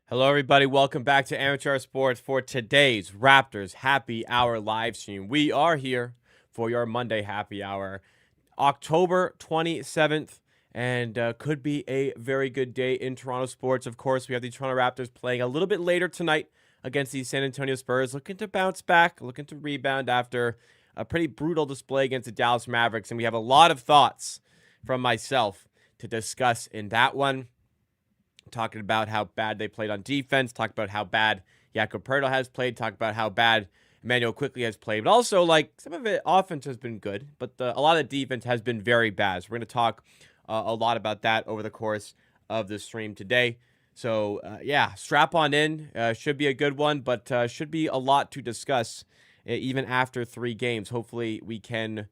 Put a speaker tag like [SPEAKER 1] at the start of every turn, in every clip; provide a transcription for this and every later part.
[SPEAKER 1] Hello, everybody. Welcome back to Amateur Sports for today's Raptors Happy Hour live stream. We are here for your Monday Happy Hour, October 27th, and could be a very good day in Toronto sports. Of course, we have the Toronto Raptors playing a little bit later tonight against the San Antonio Spurs, looking to bounce back, looking to rebound after a pretty brutal display against the Dallas Mavericks. And we have a lot of thoughts from myself to discuss in that one. Talking about how bad they played on defense, talk about how bad Jacob Poeltl has played, talk about how bad Immanuel Quickley has played, but also, like, some of it, offense has been good, but a lot of defense has been very bad. So we're going to talk a lot about that over the course of the stream today. So, yeah, strap on in. Should be a good one, but should be a lot to discuss even after 3 games. Hopefully we can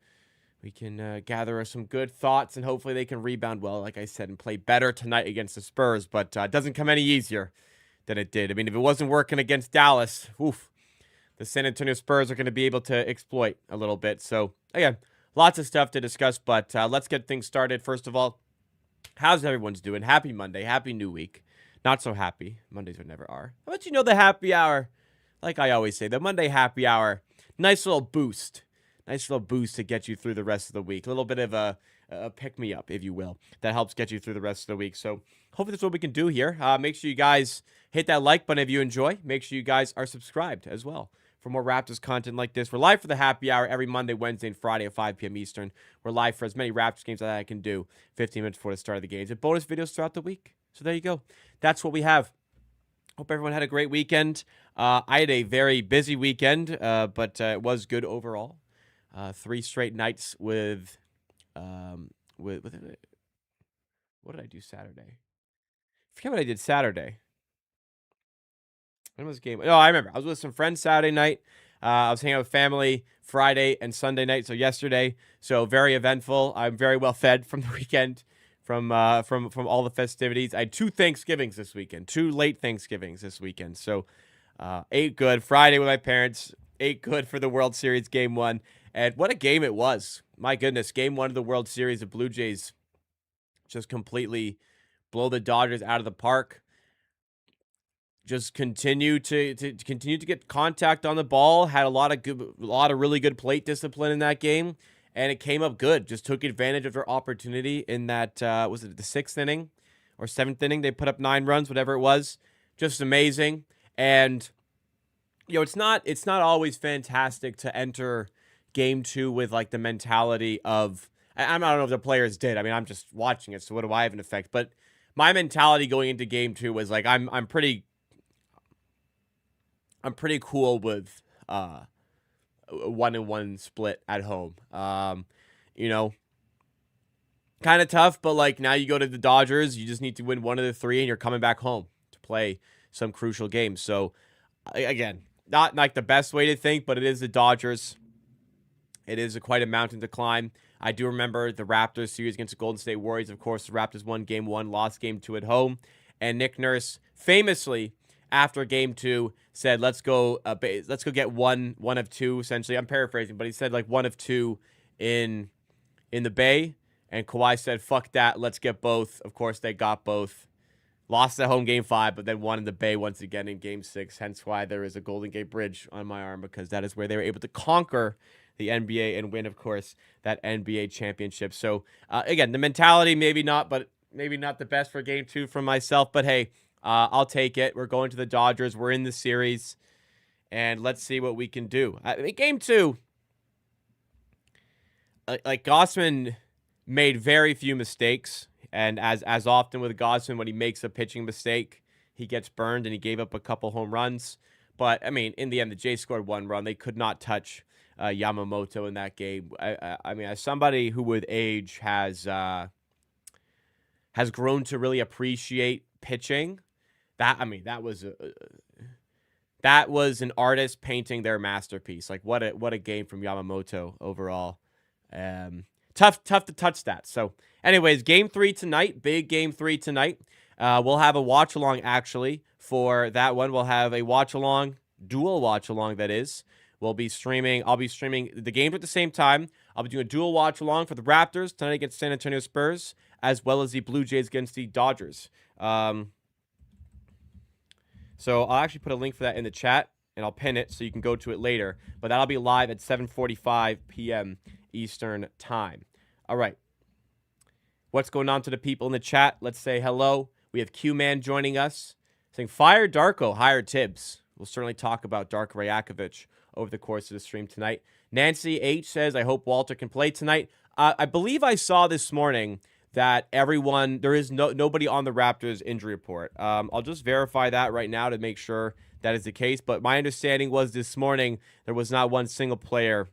[SPEAKER 1] gather some good thoughts, and hopefully they can rebound well, like I said, and play better tonight against the Spurs. But it doesn't come any easier than it did. I mean, if it wasn't working against Dallas, the San Antonio Spurs are going to be able to exploit a little bit. So, again, lots of stuff to discuss, but let's get things started. First of all, how's everyone's doing? Happy Monday. Happy new week. Not so happy. Mondays never are. How about the happy hour? Like I always say, the Monday happy hour, nice little boost. Nice little boost to get you through the rest of the week. A little bit of a pick-me-up, if you will, that helps get you through the rest of the week. So hopefully that's what we can do here. Make sure you guys hit that like button if you enjoy. Make sure you guys are subscribed as well for more Raptors content like this. We're live for the happy hour every Monday, Wednesday, and Friday at 5 p.m. Eastern. We're live for as many Raptors games as I can do 15 minutes before the start of the games. And bonus videos throughout the week. So there you go. That's what we have. Hope everyone had a great weekend. I had a very busy weekend, but it was good overall. 3 straight nights with what did I do Saturday? I forget what I did Saturday. When was the game? No, I remember. I was with some friends Saturday night. I was hanging out with family Friday and Sunday night, so yesterday. So very eventful. I'm very well fed from the weekend, from all the festivities. I had 2 Thanksgivings this weekend, 2 late Thanksgivings this weekend. So ate good. Friday with my parents. Ate good for the World Series Game 1. And what a game it was. My goodness, Game 1 of the World Series, the Blue Jays just completely blow the Dodgers out of the park. Just continue to get contact on the ball. Had a lot of really good plate discipline in that game, and it came up good. Just took advantage of their opportunity in that was it the 6th inning or 7th inning? They put up 9 runs, whatever it was. Just amazing. And it's not always fantastic to enter Game 2 with like the mentality of I don't know if the players did. I mean, I'm just watching it, so what do I have an effect? But my mentality going into Game 2 was like I'm pretty cool with 1-1 split at home. Kind of tough, but like now you go to the Dodgers, you just need to win 1 of the 3, and you're coming back home to play some crucial games. So again, not like the best way to think, but it is the Dodgers. It is quite a mountain to climb. I do remember the Raptors series against the Golden State Warriors. Of course, the Raptors won Game 1, lost Game 2 at home. And Nick Nurse famously, after Game 2, said, let's go get one of 2, essentially. I'm paraphrasing, but he said like 1 of 2 in the Bay. And Kawhi said, fuck that, let's get both. Of course, they got both. Lost at home Game 5, but then won in the Bay once again in Game 6. Hence why there is a Golden Gate Bridge on my arm, because that is where they were able to conquer the NBA and win, of course, that NBA championship. So, again, the mentality, maybe not the best for Game 2 from myself. But, hey, I'll take it. We're going to the Dodgers. We're in the series. And let's see what we can do. Game 2, like Gossman made very few mistakes. And as often with Gossman, when he makes a pitching mistake, he gets burned, and he gave up a couple home runs. But, I mean, in the end, the Jays scored 1 run. They could not touch Yamamoto in that game. I mean, as somebody who with age has grown to really appreciate pitching, that was an artist painting their masterpiece. Like what a game from Yamamoto overall. Tough to touch that. So, anyways, Game 3 tonight, big Game 3 tonight. We'll have a watch along actually for that one. We'll have a watch along, dual watch along that is. I'll be streaming the games at the same time. I'll be doing a dual watch along for the Raptors tonight against San Antonio Spurs, as well as the Blue Jays against the Dodgers. So I'll actually put a link for that in the chat, and I'll pin it so you can go to it later. But that'll be live at 7:45 p.m. Eastern Time. All right. What's going on to the people in the chat? Let's say hello. We have Q-Man joining us, saying, fire Darko, hire Tibbs. We'll certainly talk about Darko Rajakovic over the course of the stream tonight. Nancy H says, I hope Walter can play tonight. I believe I saw this morning that there is nobody on the Raptors injury report. I'll just verify that right now to make sure that is the case. But my understanding was this morning there was not one single player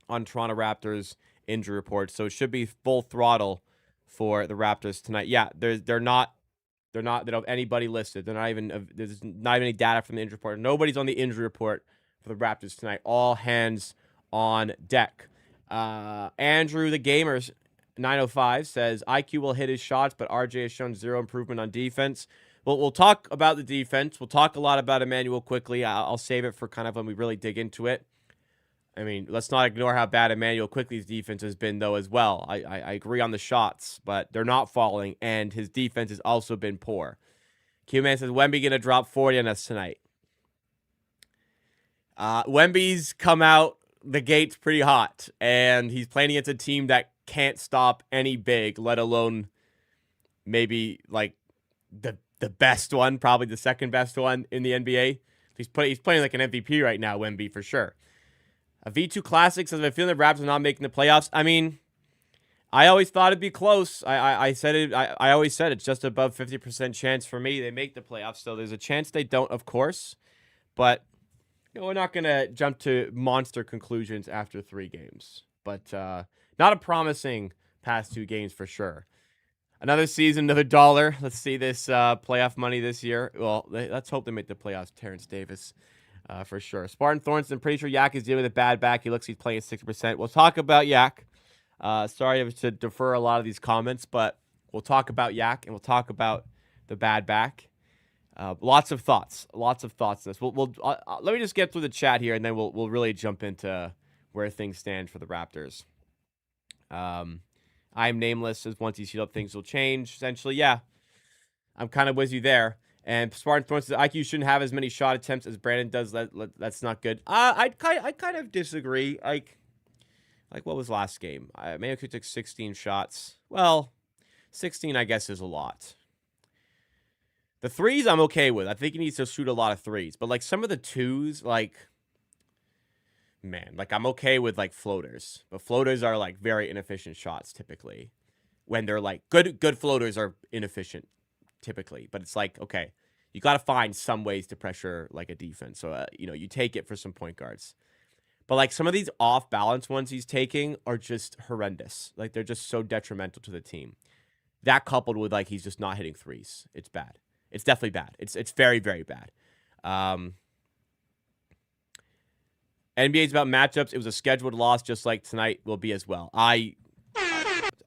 [SPEAKER 1] on Toronto Raptors injury report. So it should be full throttle for the Raptors tonight. Yeah, they don't have anybody listed. There's not even any data from the injury report. Nobody's on the injury report for the Raptors tonight. All hands on deck. Andrew the Gamers 905 says IQ will hit his shots, but RJ has shown zero improvement on defense. Well, we'll talk about the defense. We'll talk a lot about Immanuel Quickley. I'll save it for kind of when we really dig into it. I mean, let's not ignore how bad Immanuel Quickley's defense has been, though, as well. I agree on the shots, but they're not falling, and his defense has also been poor. Q-Man says, Wemby going to drop 40 on us tonight. Wemby's come out the gates pretty hot, and he's playing against a team that can't stop any big, let alone maybe, like, the best one, probably the second best one in the NBA. He's playing like an MVP right now, Wemby, for sure. A V2 Classic says, I feel the Raptors are not making the playoffs. I mean, I always thought it'd be close. I said it. I always said it's just above 50% chance for me they make the playoffs. So there's a chance they don't, of course. But we're not going to jump to monster conclusions after 3 games. But not a promising past 2 games for sure. Another season of $1. Let's see this playoff money this year. Well, let's hope they make the playoffs, Terrence Davis. For sure. Spartan Thornton, I'm pretty sure Yak is dealing with a bad back. He looks he's playing at 60%. We'll talk about Yak. Sorry to defer a lot of these comments, but we'll talk about Yak and we'll talk about the bad back. Lots of thoughts on this. Let me just get through the chat here, and then we'll really jump into where things stand for the Raptors. I'm nameless. Says once you heat up, things will change. Essentially, yeah, I'm kind of with you there. And Spartan Thorne says IQ shouldn't have as many shot attempts as Brandon does. That's not good. I kind of disagree. Like what was last game? Maybe I took 16 shots. Well, 16 I guess is a lot. The threes I'm okay with. I think he needs to shoot a lot of threes. But like some of the twos, like man, like I'm okay with like floaters. But floaters are like very inefficient shots typically. When they're like good floaters are inefficient. Typically, but it's like, okay, you got to find some ways to pressure like a defense. So, you take it for some point guards. But like some of these off balance ones he's taking are just horrendous. Like they're just so detrimental to the team. That coupled with like he's just not hitting threes. It's bad. It's definitely bad. It's very, very bad. NBA's about matchups. It was a scheduled loss just like tonight will be as well. Sorry,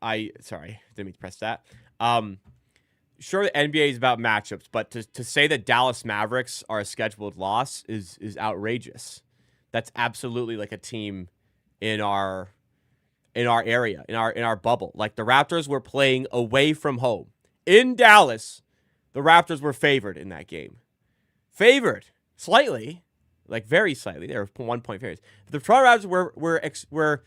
[SPEAKER 1] didn't mean to press that. Sure, the NBA is about matchups, but to say that Dallas Mavericks are a scheduled loss is outrageous. That's absolutely like a team in our area, in our bubble. Like the Raptors were playing away from home in Dallas. The Raptors were favored in that game. Favored slightly, like very slightly. They were 1 point favorites. The Toronto Raptors were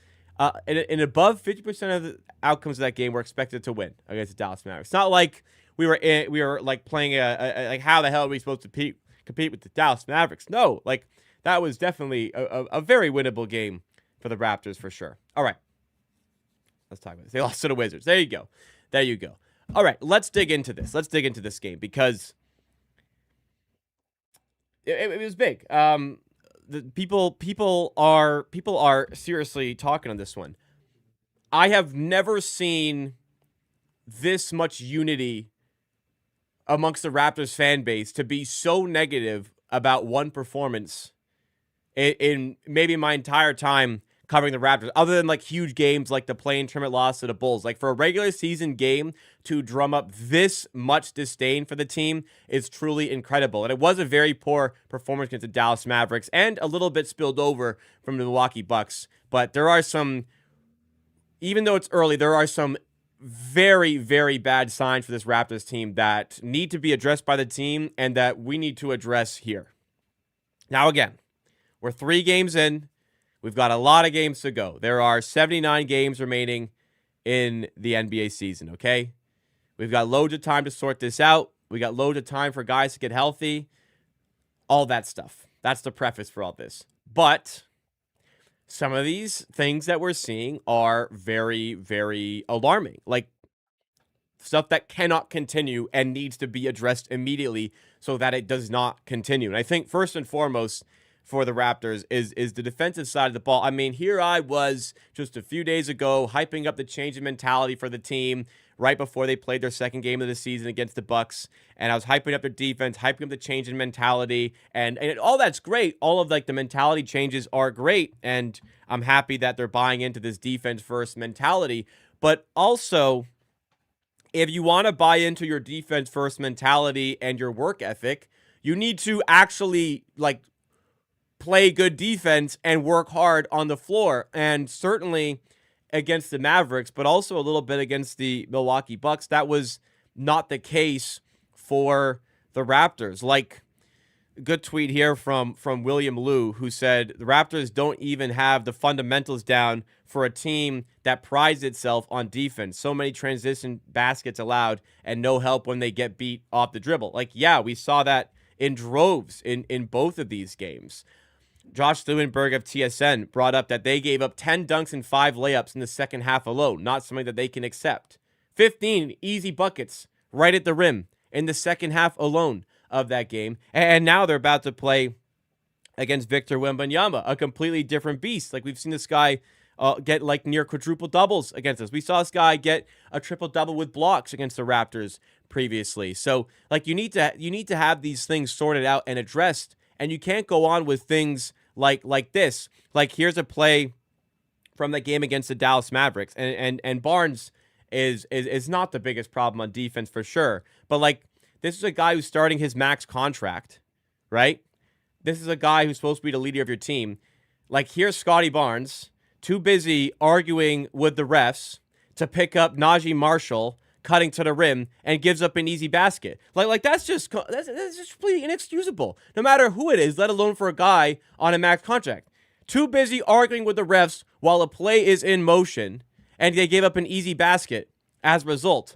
[SPEAKER 1] in above 50% of the outcomes of that game were expected to win against the Dallas Mavericks. It's not like we were like playing like how the hell are we supposed to compete with the Dallas Mavericks? No, like that was definitely a very winnable game for the Raptors for sure. All right, let's talk about this. They lost to the Wizards. There you go. All right, let's dig into this. Let's dig into this game because it was big. The people are seriously talking on this one. I have never seen this much unity amongst the Raptors fan base to be so negative about one performance in maybe my entire time covering the Raptors, other than like huge games like the play-in tournament loss to the Bulls. Like for a regular season game to drum up this much disdain for the team is truly incredible. And it was a very poor performance against the Dallas Mavericks and a little bit spilled over from the Milwaukee Bucks. But there are some, even though it's early, there are some very, very bad signs for this Raptors team that need to be addressed by the team and that we need to address here. Now, again, we're 3 games in. We've got a lot of games to go. There are 79 games remaining in the NBA season, okay? We've got loads of time to sort this out. We got loads of time for guys to get healthy. All that stuff. That's the preface for all this. But some of these things that we're seeing are very, very alarming. Like stuff that cannot continue and needs to be addressed immediately so that it does not continue. And I think first and foremost for the Raptors is the defensive side of the ball. I mean, here I was just a few days ago hyping up the change in mentality for the team right before they played their second game of the season against the Bucks, and I was hyping up their defense, hyping up the change in mentality, and all that's great. All of like the mentality changes are great, and I'm happy that they're buying into this defense first mentality. But also, if you want to buy into your defense first mentality and your work ethic, you need to actually like play good defense and work hard on the floor. And certainly against the Mavericks, but also a little bit against the Milwaukee Bucks, that was not the case for the Raptors. Like, good tweet here from William Liu, who said the Raptors don't even have the fundamentals down for a team that prides itself on defense. So many transition baskets allowed and no help when they get beat off the dribble. Like, yeah, we saw that in droves in both of these games. Josh Lewenberg of TSN brought up that they gave up 10 dunks and 5 layups in the second half alone, not something that they can accept. 15 easy buckets right at the rim in the second half alone of that game. And now they're about to play against Victor Wembanyama, a completely different beast. Like, we've seen this guy get like near quadruple doubles against us. We saw this guy get a triple double with blocks against the Raptors previously. So like you need to have these things sorted out and addressed, and you can't go on with things like this. Like, here's a play from the game against the Dallas Mavericks, and Barnes is not the biggest problem on defense for sure, but like, this is a guy who's starting his max contract, right? This is a guy who's supposed to be the leader of your team. Like, here's Scotty Barnes, too busy arguing with the refs to pick up Najee Marshall cutting to the rim and gives up an easy basket. Like that's just completely inexcusable, no matter who it is, let alone for a guy on a max contract. Too busy arguing with the refs while a play is in motion, and they gave up an easy basket as a result.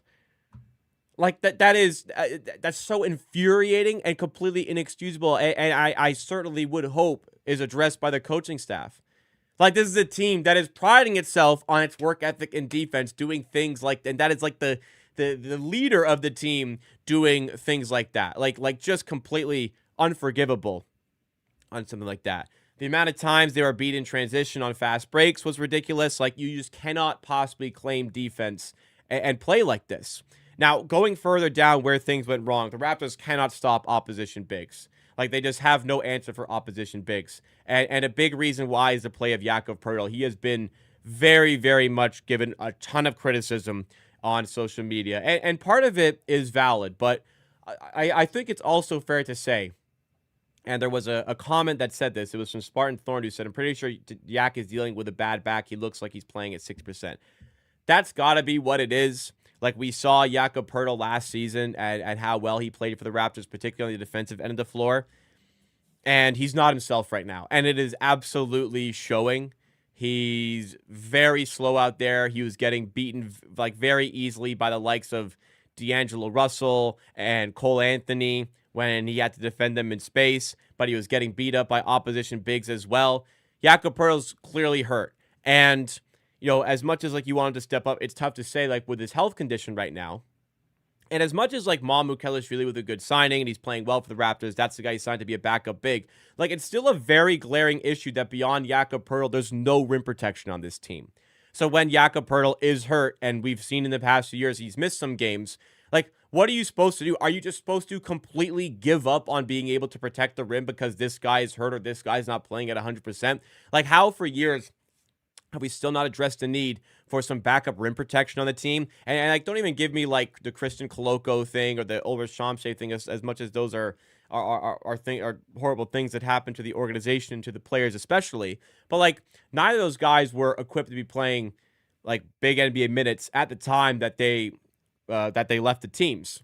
[SPEAKER 1] Like that's so infuriating and completely inexcusable, and I certainly would hope is addressed by the coaching staff. Like, this is a team that is priding itself on its work ethic and defense, doing things like, and that is like the leader of the team doing things like that. Like just completely unforgivable on something like that. The amount of times they were beat in transition on fast breaks was ridiculous. Like, you just cannot possibly claim defense and play like this. Now, going further down where things went wrong, the Raptors cannot stop opposition bigs. Like, they just have no answer for opposition bigs. And a big reason why is the play of Jakob Poeltl. He has been very, very much given a ton of criticism on social media. And part of it is valid, but I think it's also fair to say, and there was a comment that said this. It was from Spartan Thorn, who said, I'm pretty sure Yak is dealing with a bad back. He looks like he's playing at 6%. That's got to be what it is. Like, we saw Jakob Poeltl last season and how well he played for the Raptors, particularly on the defensive end of the floor. And he's not himself right now. And it is absolutely showing. He's very slow out there. He was getting beaten like very easily by the likes of D'Angelo Russell and Cole Anthony when he had to defend them in space. But he was getting beat up by opposition bigs as well. Jakob Poeltl's clearly hurt. And you know, as much as like you wanted to step up, it's tough to say, like, with his health condition right now. And as much as like Mamu Kelishvili with a good signing and he's playing well for the Raptors, that's the guy he signed to be a backup big. Like, it's still a very glaring issue that beyond Jakob Poeltl, there's no rim protection on this team. So when Jakob Poeltl is hurt, and we've seen in the past few years he's missed some games, like, what are you supposed to do? Are you just supposed to completely give up on being able to protect the rim because this guy is hurt or this guy's not playing at 100%? Like, how for years have we still not addressed the need for some backup rim protection on the team? And like, don't even give me like the Christian Koloko thing or the Ulrich Shamshay thing, as much as those are horrible things that happen to the organization and to the players especially. But like, neither of those guys were equipped to be playing like big NBA minutes at the time that they left the teams.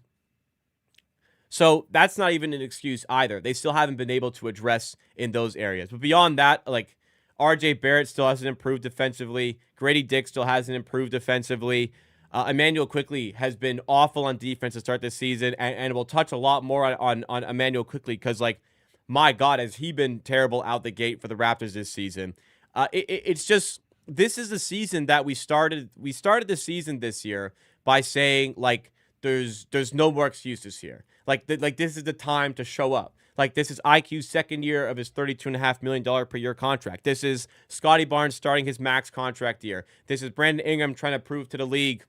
[SPEAKER 1] So that's not even an excuse either. They still haven't been able to address in those areas. But beyond that, like RJ Barrett still hasn't improved defensively. Grady Dick still hasn't improved defensively. Immanuel Quickley has been awful on defense to start this season, and we'll touch a lot more on Immanuel Quickley because, like, my God, has he been terrible out the gate for the Raptors this season. It's just, this is the season that we started. We started the season this year by saying, like, there's no more excuses here. Like this is the time to show up. Like, this is IQ's second year of his $32.5 million per year contract. This is Scotty Barnes starting his max contract year. This is Brandon Ingram trying to prove to the league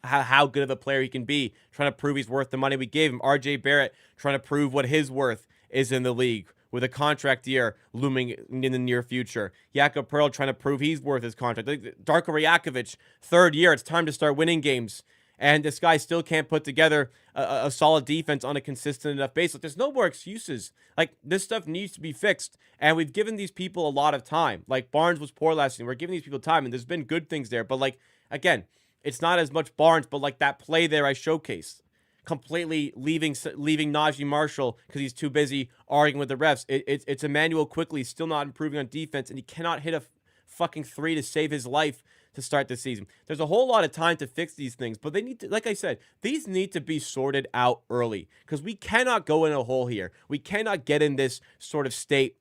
[SPEAKER 1] how good of a player he can be, trying to prove he's worth the money we gave him. RJ Barrett trying to prove what his worth is in the league with a contract year looming in the near future. Jakob Poeltl trying to prove he's worth his contract. Darko Rajakovic, third year. It's time to start winning games. And this guy still can't put together a solid defense on a consistent enough basis. There's no more excuses. Like, this stuff needs to be fixed. And we've given these people a lot of time. Like, Barnes was poor last season. We're giving these people time, and there's been good things there. But, like, again, it's not as much Barnes, but, like, that play there I showcased. Completely leaving Najee Marshall because he's too busy arguing with the refs. It's Immanuel Quickley still not improving on defense, and he cannot hit a fucking three to save his life to start the season. There's a whole lot of time to fix these things, but they need to, like I said, these need to be sorted out early because we cannot go in a hole here. We cannot get in this sort of state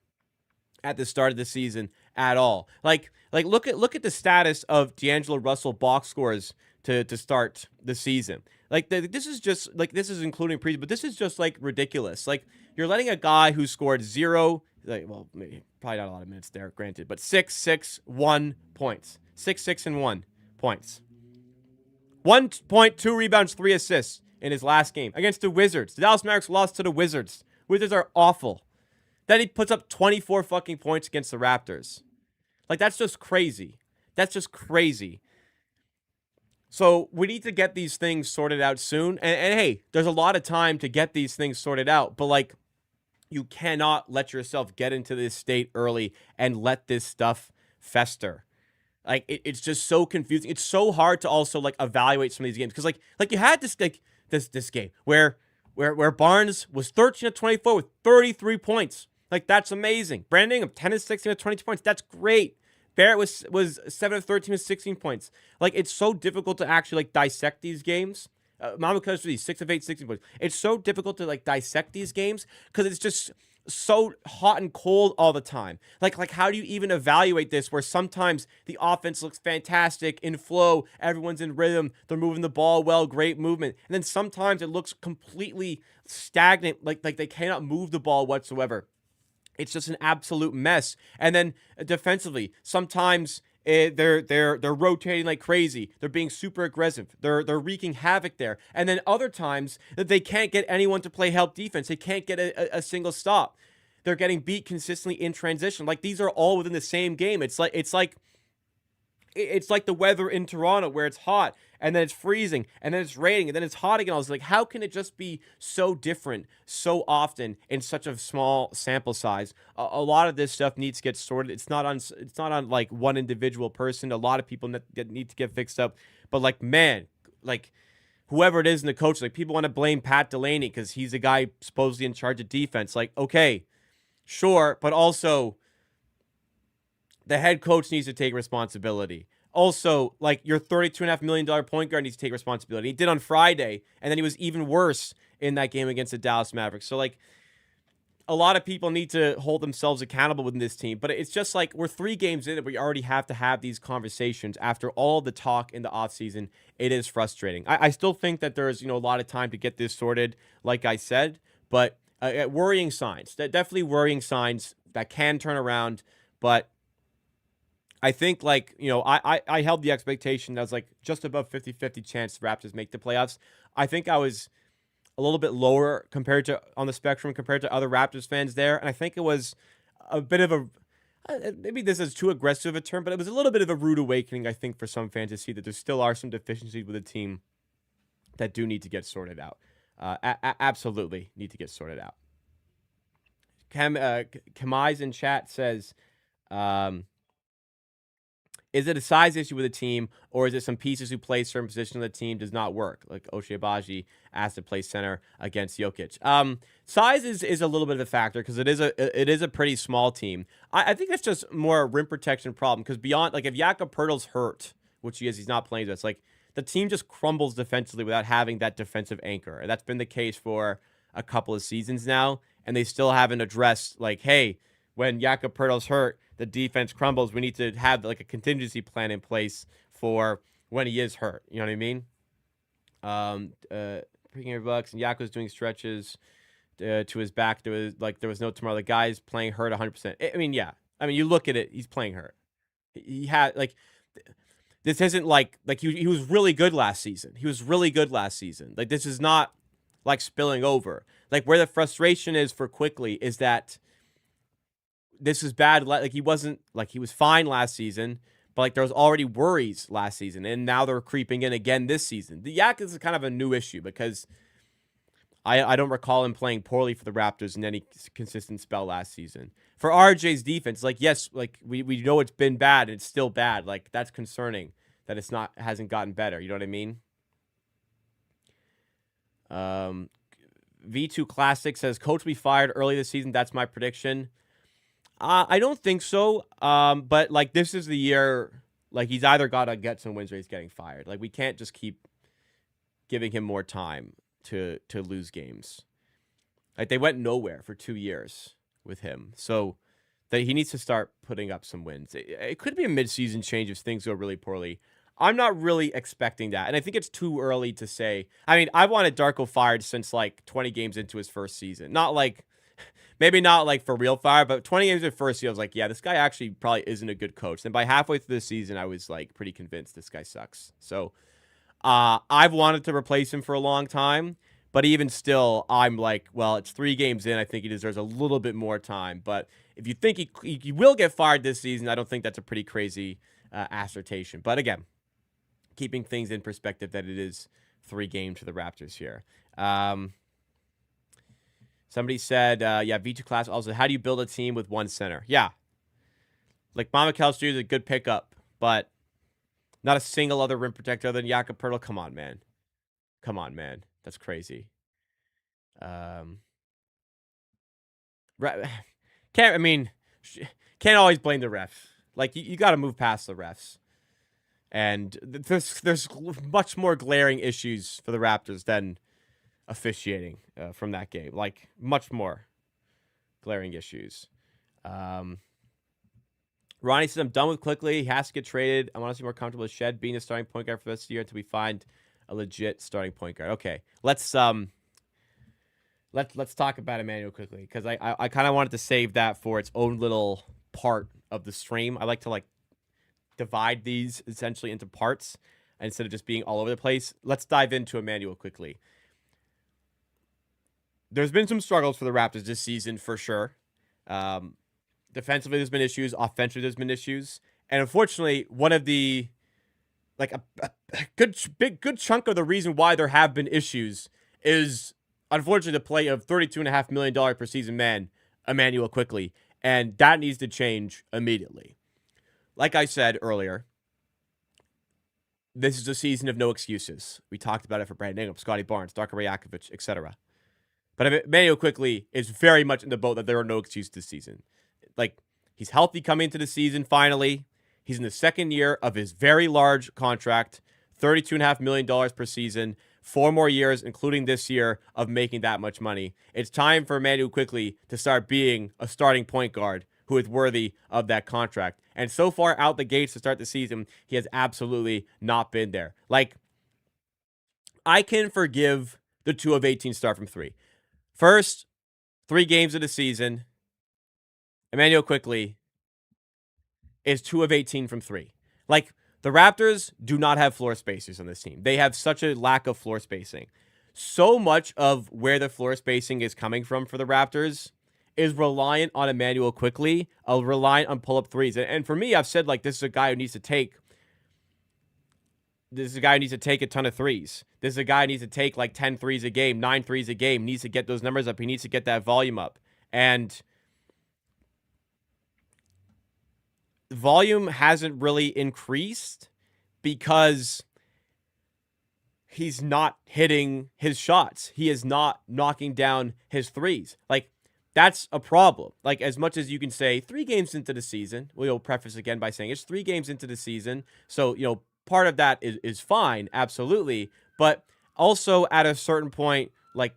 [SPEAKER 1] at the start of the season at all. Like look at the status of D'Angelo Russell box scores to start the season. Like, this is just, like, this is including pre, but this is just, like, ridiculous. Like, you're letting a guy who scored zero, like, well, maybe, probably not a lot of minutes there, granted, but 6, 6, 1 points. 6, 6, and 1 points. 1 point, 2 rebounds, 3 assists in his last game against the Wizards. The Dallas Mavericks lost to the Wizards. Wizards are awful. Then he puts up 24 fucking points against the Raptors. Like, that's just crazy. That's just crazy. So we need to get these things sorted out soon. And hey, there's a lot of time to get these things sorted out. But, like, you cannot let yourself get into this state early and let this stuff fester. Like, it's just so confusing. It's so hard to also, like, evaluate some of these games. Because, like you had this, like, this game where Barnes was 13 of 24 with 33 points. Like, that's amazing. Brandon Ingram, 10 of 16 with 22 points. That's great. Barrett was 7 of 13 with 16 points. Like, it's so difficult to actually, like, dissect these games. Mama Custody, 6 of 8, 16 points. It's so difficult to, like, dissect these games because it's just so hot and cold all the time. Like how do you even evaluate this where sometimes the offense looks fantastic in flow, everyone's in rhythm, they're moving the ball well, great movement. And then sometimes it looks completely stagnant, like they cannot move the ball whatsoever. It's just an absolute mess. And then defensively, sometimes they're rotating like crazy. They're being super aggressive. They're wreaking havoc there. And then other times that they can't get anyone to play help defense. They can't get a single stop. They're getting beat consistently in transition. Like, these are all within the same game. It's like the weather in Toronto where it's hot and then it's freezing and then it's raining and then it's hot again. I was like, how can it just be so different so often in such a small sample size? A lot of this stuff needs to get sorted. It's not on like one individual person. A lot of people that need to get fixed up. But, like, man, like, whoever it is in the coach, like, people want to blame Pat Delaney because he's the guy supposedly in charge of defense. Like, okay, sure, but also the head coach needs to take responsibility. Also, like, your $32.5 million point guard needs to take responsibility. He did on Friday, and then he was even worse in that game against the Dallas Mavericks. So, like, a lot of people need to hold themselves accountable within this team. But it's just like we're 3 games in and we already have to have these conversations after all the talk in the offseason. It is frustrating. I still think that there's, a lot of time to get this sorted, like I said. But worrying signs. Definitely worrying signs that can turn around. But I think, like, I held the expectation that was like just above 50-50 chance the Raptors make the playoffs. I think I was a little bit lower on the spectrum compared to other Raptors fans there. And I think it was a bit of a, maybe this is too aggressive a term, but it was a little bit of a rude awakening, I think, for some fans to see that there still are some deficiencies with the team that do need to get sorted out. Absolutely need to get sorted out. Kamai's in chat says, Is it a size issue with the team, or is it some pieces who play certain positions on the team does not work? Like Ochai Agbaji asked to play center against Jokic. Size is a little bit of a factor because it is a pretty small team. I think that's just more a rim protection problem because beyond, like, if Jakob Poeltl's hurt, which he's not playing this, like, the team just crumbles defensively without having that defensive anchor. And that's been the case for a couple of seasons now, and they still haven't addressed, like, hey, when Jakob Poeltl's hurt, the defense crumbles. We need to have like a contingency plan in place for when he is hurt. You know what I mean? Picking your bucks and Yakko's doing stretches to his back. There was no tomorrow. The guy's playing hurt 100%. I mean, yeah. I mean, you look at it. He's playing hurt. He had like this isn't like he was really good last season. He was really good last season. Like, this is not like spilling over. Like, where the frustration is for Quickley is that this is bad. Like, he wasn't, like, he was fine last season, but like there was already worries last season, and now they're creeping in again this season. The Yak is kind of a new issue because I don't recall him playing poorly for the Raptors in any consistent spell last season. For RJ's defense, like, yes, like we know it's been bad and it's still bad. Like, that's concerning that hasn't gotten better. You know what I mean? V2 Classic says coach will be fired early this season. That's my prediction. I don't think so. But like, this is the year, like, he's either got to get some wins or he's getting fired. Like, we can't just keep giving him more time to lose games. Like, they went nowhere for 2 years with him. So that he needs to start putting up some wins. It could be a midseason change if things go really poorly. I'm not really expecting that. And I think it's too early to say. I mean, I've wanted Darko fired since like 20 games into his first season. Not like, maybe not like for real fire, but 20 games in first year, I was like, yeah, this guy actually probably isn't a good coach. And by halfway through the season, I was like pretty convinced this guy sucks. So I've wanted to replace him for a long time. But even still, I'm like, well, it's 3 games in. I think he deserves a little bit more time. But if you think he will get fired this season, I don't think that's a pretty crazy assertion. But again, keeping things in perspective that it is 3 games for the Raptors here. Somebody said, yeah, V2 Class also, how do you build a team with 1 center? Yeah. Like, Mama Kelster is a good pickup, but not a single other rim protector other than Jakob Poeltl. Come on, man. Come on, man. That's crazy. Can't always blame the refs. Like, you got to move past the refs. And there's much more glaring issues for the Raptors than officiating from that game. Like, much more glaring issues. Ronnie says, I'm done with Quickley. He has to get traded. I want to see more comfortable with Shed being the starting point guard for the rest of the year until we find a legit starting point guard. Okay, let's talk about Immanuel quickly, because I kind of wanted to save that for its own little part of the stream. I like to like divide these essentially into parts instead of just being all over the place. Let's dive into Immanuel quickly. There's been some struggles for the Raptors this season for sure. Defensively, there's been issues. Offensively, there's been issues. And unfortunately, one of the like a good chunk of the reason why there have been issues is unfortunately the play of $32.5 million per season man, Immanuel Quickley. And that needs to change immediately. Like I said earlier, this is a season of no excuses. We talked about it for Brandon Ingram, Scotty Barnes, Darko Rajakovic, etc. But Immanuel Quickley is very much in the boat that there are no excuses this season. Like, he's healthy coming into the season, finally. He's in the second year of his very large contract, $32.5 million per season, 4 more years, including this year, of making that much money. It's time for Immanuel Quickley to start being a starting point guard who is worthy of that contract. And so far out the gates to start the season, he has absolutely not been there. Like, I can forgive the 2 of 18 start from 3. First 3 games of the season, Immanuel Quickley is 2 of 18 from 3. Like, the Raptors do not have floor spacers on this team. They have such a lack of floor spacing. So much of where the floor spacing is coming from for the Raptors is reliant on Immanuel Quickley, reliant on pull-up threes. And for me, I've said, like, this is a guy who needs to take a ton of threes. This is a guy who needs to take like 10 threes a game, 9 threes a game, needs to get those numbers up. He needs to get that volume up. And volume hasn't really increased because he's not hitting his shots. He is not knocking down his threes. Like, that's a problem. Like, as much as you can say 3 games into the season, we'll preface again by saying it's 3 games into the season. So, part of that is fine, absolutely. But also at a certain point, like,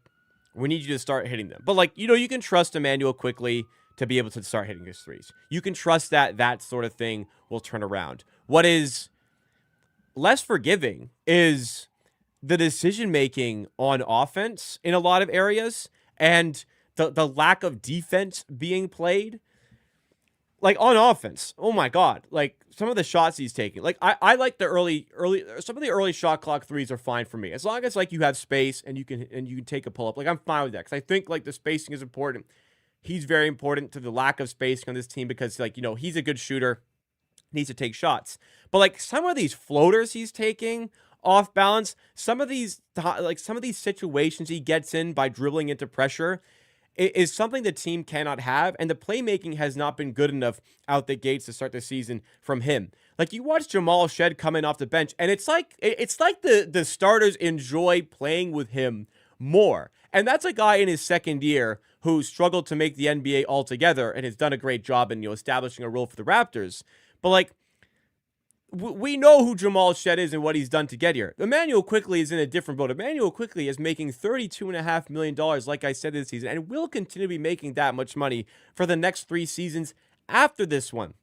[SPEAKER 1] we need you to start hitting them. But, like, you can trust Immanuel Quickley to be able to start hitting his threes. You can trust that sort of thing will turn around. What is less forgiving is the decision-making on offense in a lot of areas and the lack of defense being played. Like, on offense, oh my God, like, some of the shots he's taking. Like, I like the early, some of the early shot clock threes are fine for me. As long as, like, you have space and you can take a pull-up. Like, I'm fine with that because I think, like, the spacing is important. He's very important to the lack of spacing on this team because, like, he's a good shooter, needs to take shots. But, like, some of these floaters he's taking off balance, some of these situations he gets in by dribbling into pressure is something the team cannot have, and the playmaking has not been good enough out the gates to start the season from him. Like, you watch Jamal Shed coming off the bench, and it's like the starters enjoy playing with him more. And that's a guy in his second year who struggled to make the NBA altogether and has done a great job in establishing a role for the Raptors. But, like, we know who Jamal Shed is and what he's done to get here. Immanuel Quickley is in a different boat. Immanuel Quickley is making $32.5 million, like I said, this season, and will continue to be making that much money for the next 3 seasons after this one.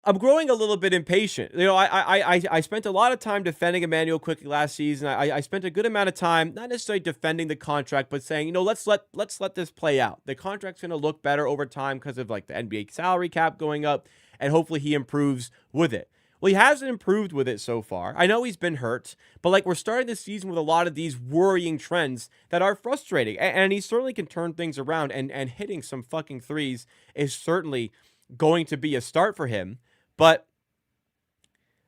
[SPEAKER 1] I'm growing a little bit impatient. I spent a lot of time defending Immanuel Quickley last season. I spent a good amount of time, not necessarily defending the contract, but saying, let's let this play out. The contract's going to look better over time because of, like, the NBA salary cap going up, and hopefully he improves with it. Well, he hasn't improved with it so far. I know he's been hurt, but, like, we're starting the season with a lot of these worrying trends that are frustrating, and he certainly can turn things around, and hitting some fucking threes is certainly going to be a start for him. But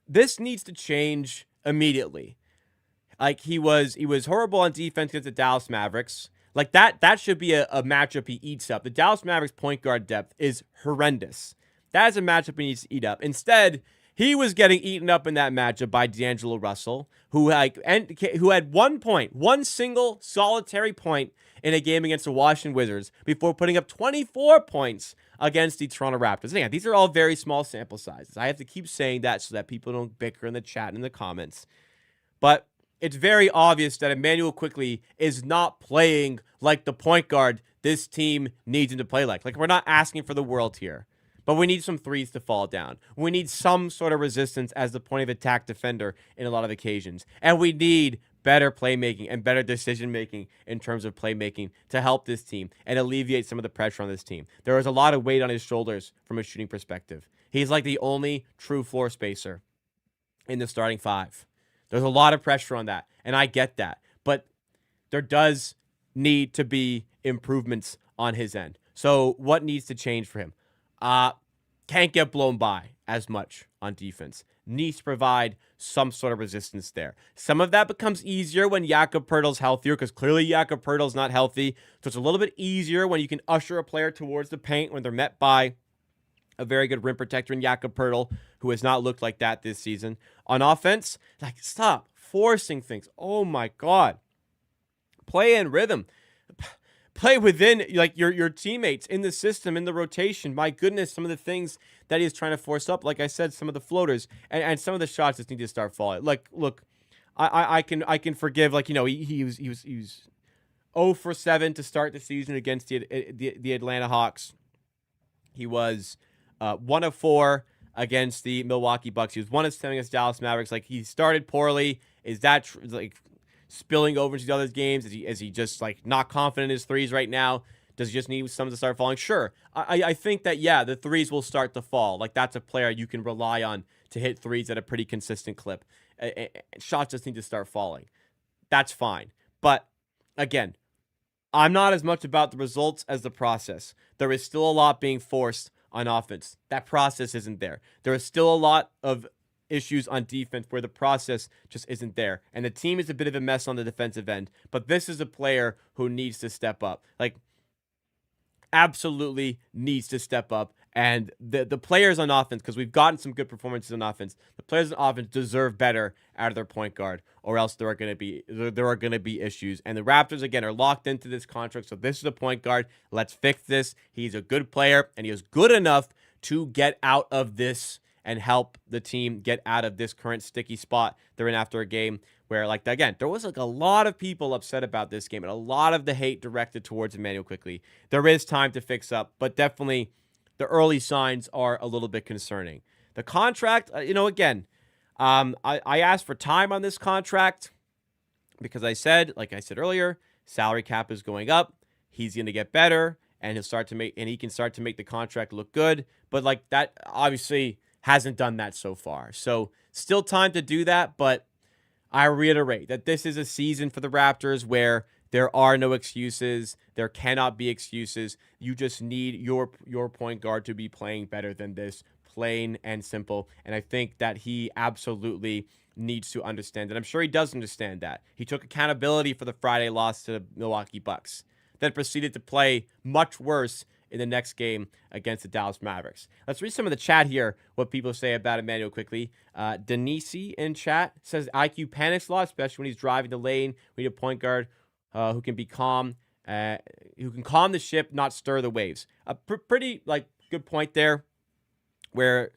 [SPEAKER 1] this needs to change immediately. Like, he was horrible on defense against the Dallas Mavericks. Like, that should be a matchup he eats up. The Dallas Mavericks point guard depth is horrendous. That is a matchup he needs to eat up. Instead, he was getting eaten up in that matchup by D'Angelo Russell, who had 1 point, one single solitary point in a game against the Washington Wizards before putting up 24 points against the Toronto Raptors. Again, these are all very small sample sizes. I have to keep saying that so that people don't bicker in the chat and in the comments. But it's very obvious that Immanuel Quickley is not playing like the point guard this team needs him to play like. Like, we're not asking for the world here. But we need some threes to fall down. We need some sort of resistance as the point of attack defender in a lot of occasions. And we need better playmaking and better decision-making in terms of playmaking to help this team and alleviate some of the pressure on this team. There is a lot of weight on his shoulders from a shooting perspective. He's like the only true floor spacer in the starting 5. There's a lot of pressure on that, and I get that. But there does need to be improvements on his end. So what needs to change for him? Can't get blown by as much on defense. Needs to provide some sort of resistance there. Some of that becomes easier when Jakob Poeltl's healthier, because clearly Jakob Poeltl's not healthy. So it's a little bit easier when you can usher a player towards the paint when they're met by a very good rim protector in Jakob Poeltl, who has not looked like that this season. On offense, like, stop forcing things. Oh my God. Play in rhythm. Play within, like, your teammates in the system, in the rotation. My goodness, some of the things that he's trying to force up, like I said, some of the floaters and some of the shots just need to start falling. Like, look, I can forgive, like, he was 0 for 7 to start the season against the Atlanta Hawks. He was 1 of 4 against the Milwaukee Bucks. He was 1 of 7 against Dallas Mavericks. Like, he started poorly. Is that like spilling over into the other games? Is he just, like, not confident in his threes right now? Does he just need some to start falling? Sure. I think that, yeah, the threes will start to fall. Like, that's a player you can rely on to hit threes at a pretty consistent clip. Shots just need to start falling. That's fine. But, again, I'm not as much about the results as the process. There is still a lot being forced on offense. That process isn't there. There is still a lot of issues on defense where the process just isn't there. And the team is a bit of a mess on the defensive end. But this is a player who needs to step up. Like, absolutely needs to step up And the players on offense, because we've gotten some good performances on offense, the players on offense deserve better out of their point guard, or else there are going to be issues. And the Raptors again are locked into this contract, so this is a point guard. Let's fix this. He's a good player, and he is good enough to get out of this and help the team get out of this current sticky spot they're in after a game where, like, again, there was like a lot of people upset about this game and a lot of the hate directed towards Immanuel Quickley. There is time to fix up, but definitely the early signs are a little bit concerning. The contract, again, I asked for time on this contract because like I said earlier, salary cap is going up. He's going to get better, and he can start to make the contract look good. But like that, obviously hasn't done that so far. So still time to do that, but I reiterate that this is a season for the Raptors where there are no excuses. There cannot be excuses. You just need your point guard to be playing better than this, plain and simple. And I think that he absolutely needs to understand that. I'm sure he does understand that. He took accountability for the Friday loss to the Milwaukee Bucks, then proceeded to play much worse in the next game against the Dallas Mavericks. Let's read some of the chat here, what people say about Immanuel Quickley. Denise in chat says IQ panics a lot, especially when he's driving the lane. We need a point guard who can be calm, who can calm the ship, not stir the waves. A pretty good point there, where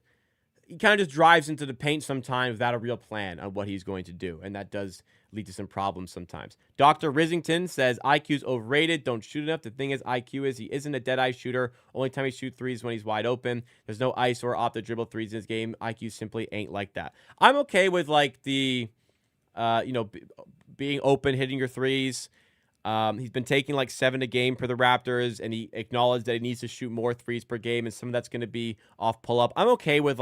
[SPEAKER 1] he kind of just drives into the paint sometimes without a real plan on what he's going to do, and that does lead to some problems sometimes. Dr. Risington says IQ's overrated, don't shoot enough. The thing is, he isn't a dead-eye shooter. Only time he shoots threes when he's wide open. There's no ice or off-the-dribble threes in his game. IQ simply ain't like that. I'm okay with the being open, hitting your threes. He's been taking 7 a game for the Raptors, and he acknowledged that he needs to shoot more threes per game, and some of that's going to be off pull-up. I'm okay with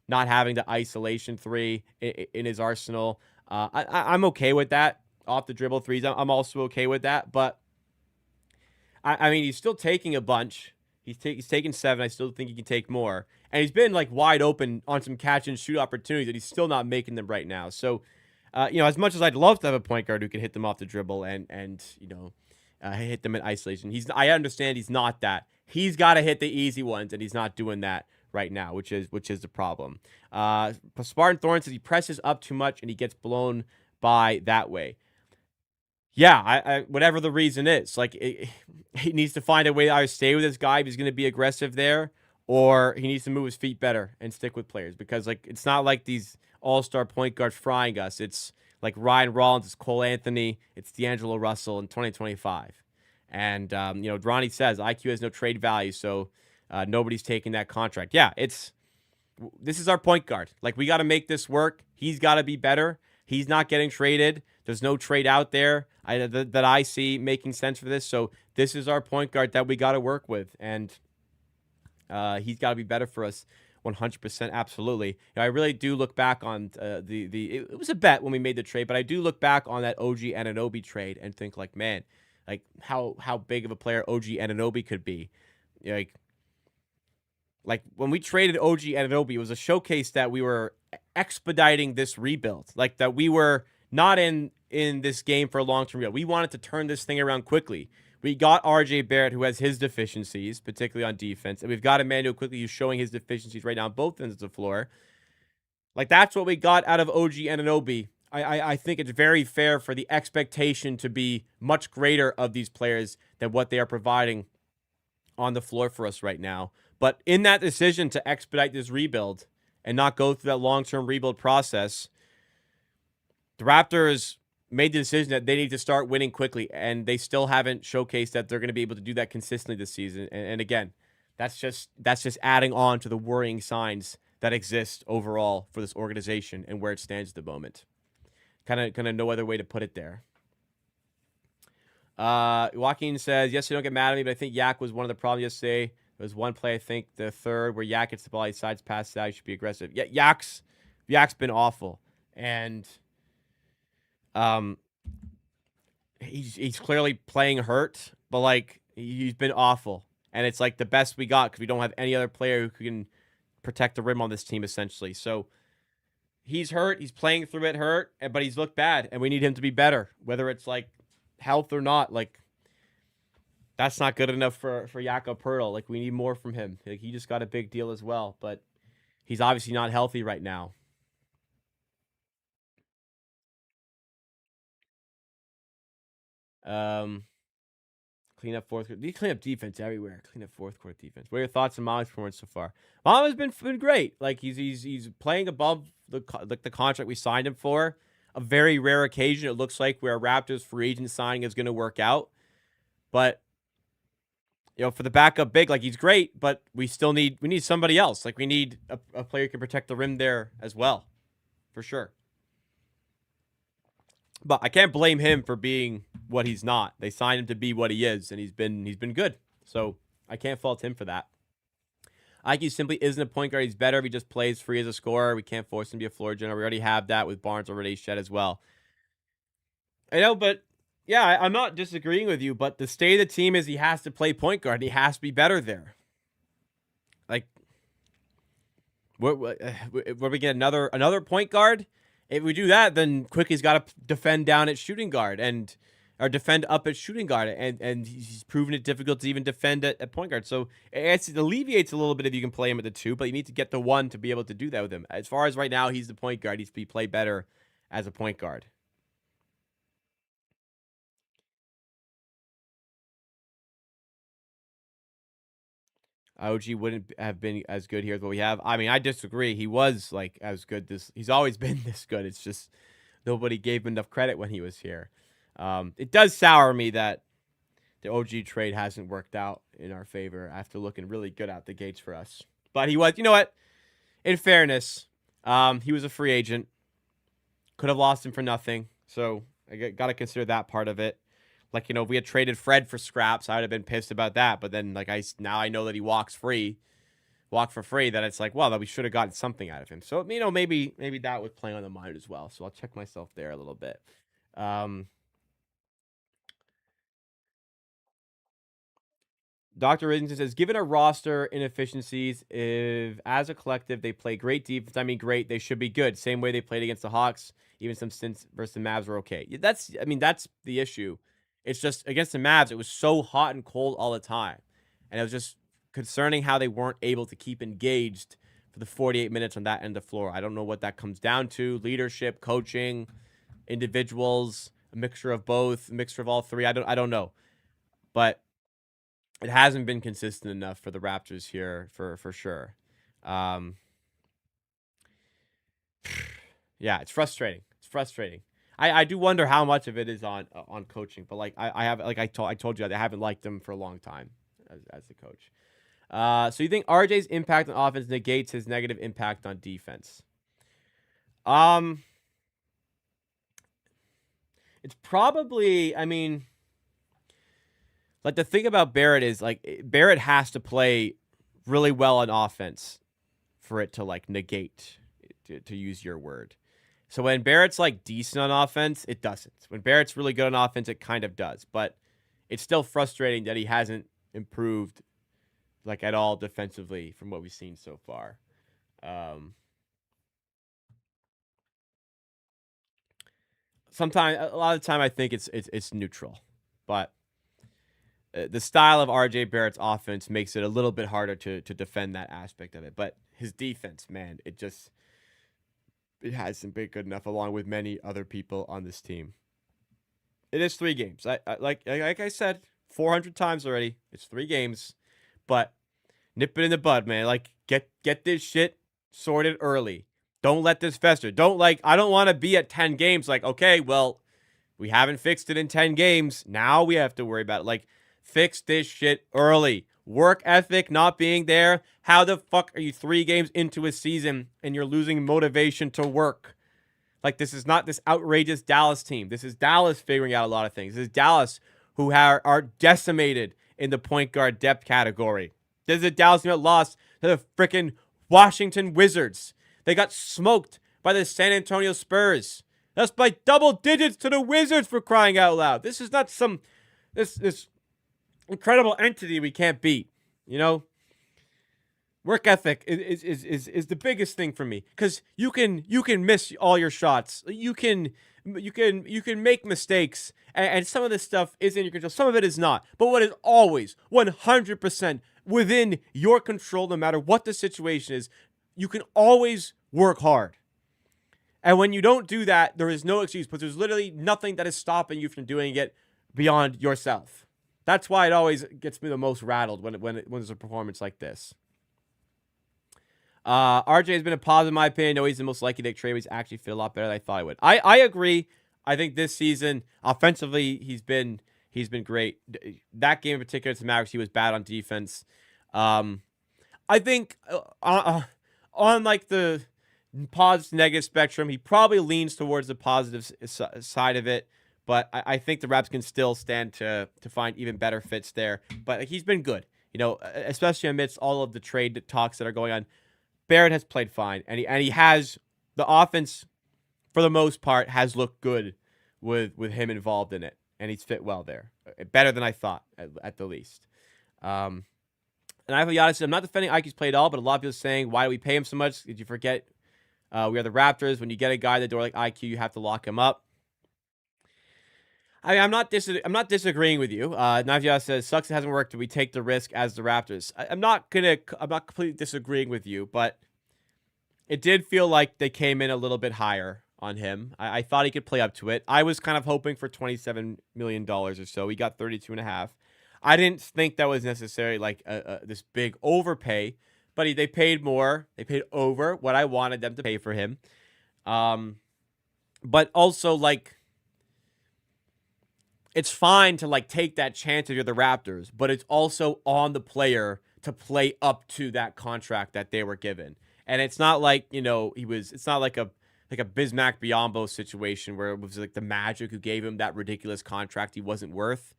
[SPEAKER 1] not having the isolation three in his arsenal. I'm okay with that. Off the dribble threes, I'm also okay with that. But I mean, he's still taking a bunch. He's taking 7. I still think he can take more. And he's been wide open on some catch and shoot opportunities, and he's still not making them right now. So, as much as I'd love to have a point guard who can hit them off the dribble and hit them in isolation, I understand he's not that. He's got to hit the easy ones, and he's not doing that right now, which is the problem. Spartan Thorn says he presses up too much and he gets blown by that way. Yeah, I whatever the reason is, he needs to find a way to either stay with this guy if he's going to be aggressive there, or he needs to move his feet better and stick with players, because it's not like these all-star point guards frying us. It's like Ryan Rollins, it's Cole Anthony, it's D'Angelo Russell in 2025. And, Ronnie says IQ has no trade value, so nobody's taking that contract. Yeah, this is our point guard. We got to make this work. He's got to be better. He's not getting traded. There's no trade out there that I see making sense for this. So this is our point guard that we got to work with, and he's got to be better for us. 100%, absolutely. I really do look back on it was a bet when we made the trade, but I do look back on that OG Anunoby trade and think man, how big of a player OG Anunoby could be. When we traded OG Anunoby, it was a showcase that we were expediting this rebuild. That we were not in this game for a long-term rebuild. We wanted to turn this thing around quickly. We got RJ Barrett, who has his deficiencies, particularly on defense. And we've got Immanuel Quickley, who's showing his deficiencies right now on both ends of the floor. That's what we got out of OG Anunoby. I think it's very fair for the expectation to be much greater of these players than what they are providing on the floor for us right now. But in that decision to expedite this rebuild and not go through that long-term rebuild process, the Raptors made the decision that they need to start winning quickly, and they still haven't showcased that they're going to be able to do that consistently this season. And again, that's just adding on to the worrying signs that exist overall for this organization and where it stands at the moment. Kind of no other way to put it there. Joaquin says, yes, you don't get mad at me, but I think Yak was one of the problems yesterday. There was one play, I think the third, where Yak gets the ball, he sides passes out, he should be aggressive. Yeah, Yak's been awful. And he's clearly playing hurt, but he's been awful. And it's the best we got because we don't have any other player who can protect the rim on this team, essentially. So he's hurt, he's playing through it hurt, but he's looked bad, and we need him to be better, whether it's health or not. That's not good enough for Jakob Poeltl. Like, we need more from him. Like, he just got a big deal as well, but he's obviously not healthy right now. Clean up fourth quarter. You clean up defense everywhere. Clean up fourth quarter defense. What are your thoughts on Mama's performance so far? Mama has been great. Like, he's playing above the contract we signed him for. A very rare occasion, it looks like, where a Raptors free agent signing is going to work out. But for the backup big, like, he's great, but we need somebody else. Like, we need a player who can protect the rim there as well, for sure. But I can't blame him for being what he's not. They signed him to be what he is, and he's been good. So I can't fault him for that. IQ simply isn't a point guard. He's better if he just plays free as a scorer. We can't force him to be a floor general. We already have that with Barnes already shed as well. I know, but yeah, I'm not disagreeing with you, but the state of the team is he has to play point guard. And he has to be better there. Like, what we get another point guard? If we do that, then Quickley's got to defend down at shooting guard or defend up at shooting guard, and he's proven it difficult to even defend at point guard. So it alleviates a little bit if you can play him at the 2, but you need to get the 1 to be able to do that with him. As far as right now, he's the point guard. He needs to play better as a point guard. OG wouldn't have been as good here as what we have. I mean, I disagree. He was like as good. He's always been this good. It's just nobody gave him enough credit when he was here. It does sour me that the OG trade hasn't worked out in our favor after looking really good out the gates for us. But he was, you know what? In fairness, he was a free agent. Could have lost him for nothing. So I got to consider that part of it. Like, if we had traded Fred for scraps, I would have been pissed about that. But then, like, now I know that he walk for free, that it's like, well, that we should have gotten something out of him. So, maybe that was playing on the mind as well. So I'll check myself there a little bit. Dr. Ridington says, given a roster inefficiencies, if as a collective they play great defense, great, they should be good. Same way they played against the Hawks, even some stints versus the Mavs were okay. That's the issue. It's just against the Mavs, it was so hot and cold all the time. And it was just concerning how they weren't able to keep engaged for the 48 minutes on that end of the floor. I don't know what that comes down to. Leadership, coaching, individuals, a mixture of both, a mixture of all three. I don't know. But it hasn't been consistent enough for the Raptors here for sure. Yeah, it's frustrating. I do wonder how much of it is on coaching, but like I told you, I haven't liked him for a long time as a coach. So you think RJ's impact on offense negates his negative impact on defense? It's probably, like, the thing about Barrett is, like, Barrett has to play really well on offense for it to, like, negate, to use your word. So when Barrett's, like, decent on offense, it doesn't. When Barrett's really good on offense, it kind of does. But it's still frustrating that he hasn't improved, like, at all defensively from what we've seen so far. A lot of the time, I think it's neutral. But the style of RJ Barrett's offense makes it a little bit harder to defend that aspect of it. But his defense, man, it hasn't been good enough, along with many other people on this team. It is 3 games. Like I said 400 times already. It's 3 games, but nip it in the bud, man. Like, get this shit sorted early. Don't let this fester. I don't want to be at 10 games. Like, okay, well, we haven't fixed it in 10 games. Now we have to worry about it. Like, fix this shit early. Work ethic not being there. How the fuck are you 3 games into a season and you're losing motivation to work? Like, this is not this outrageous Dallas team. This is Dallas figuring out a lot of things. This is Dallas who are decimated in the point guard depth category. This is a Dallas team that lost to the freaking Washington Wizards. They got smoked by the San Antonio Spurs. That's by double digits to the Wizards, for crying out loud. This is not some this incredible entity we can't beat, Work ethic is the biggest thing for me, because you can miss all your shots. You can make mistakes, and some of this stuff is in your control. Some of it is not. But what is always 100% within your control, no matter what the situation is, you can always work hard. And when you don't do that, there is no excuse, but there's literally nothing that is stopping you from doing it beyond yourself. That's why it always gets me the most rattled when there's a performance like this. RJ has been a positive in my opinion. I know he's the most likely to trade. He's actually fit a lot better than I thought he would. I agree. I think this season, offensively, he's been great. That game in particular to Mavericks, he was bad on defense. I think on like the positive negative spectrum, he probably leans towards the positive side of it. But I think the Raps can still stand to find even better fits there. But he's been good, especially amidst all of the trade talks that are going on. Barrett has played fine, and he has the offense for the most part has looked good with him involved in it, and he's fit well there, better than I thought at the least. And I have Giannis. I'm not defending IQ's play at all, but a lot of people are saying, why do we pay him so much? Did you forget we are the Raptors? When you get a guy at the door like IQ, you have to lock him up. I'm not disagreeing with you. Navia says, sucks it hasn't worked. We take the risk as the Raptors. I'm not completely disagreeing with you, but it did feel like they came in a little bit higher on him. I thought he could play up to it. I was kind of hoping for $27 million or so. He got 32.5. I didn't think that was necessarily like this big overpay, but they paid more. They paid over what I wanted them to pay for him. But also, like, it's fine to like take that chance if you're the Raptors, but it's also on the player to play up to that contract that they were given. And it's not like, it's not like a Bismack Biyombo situation where it was like the Magic who gave him that ridiculous contract he wasn't worth,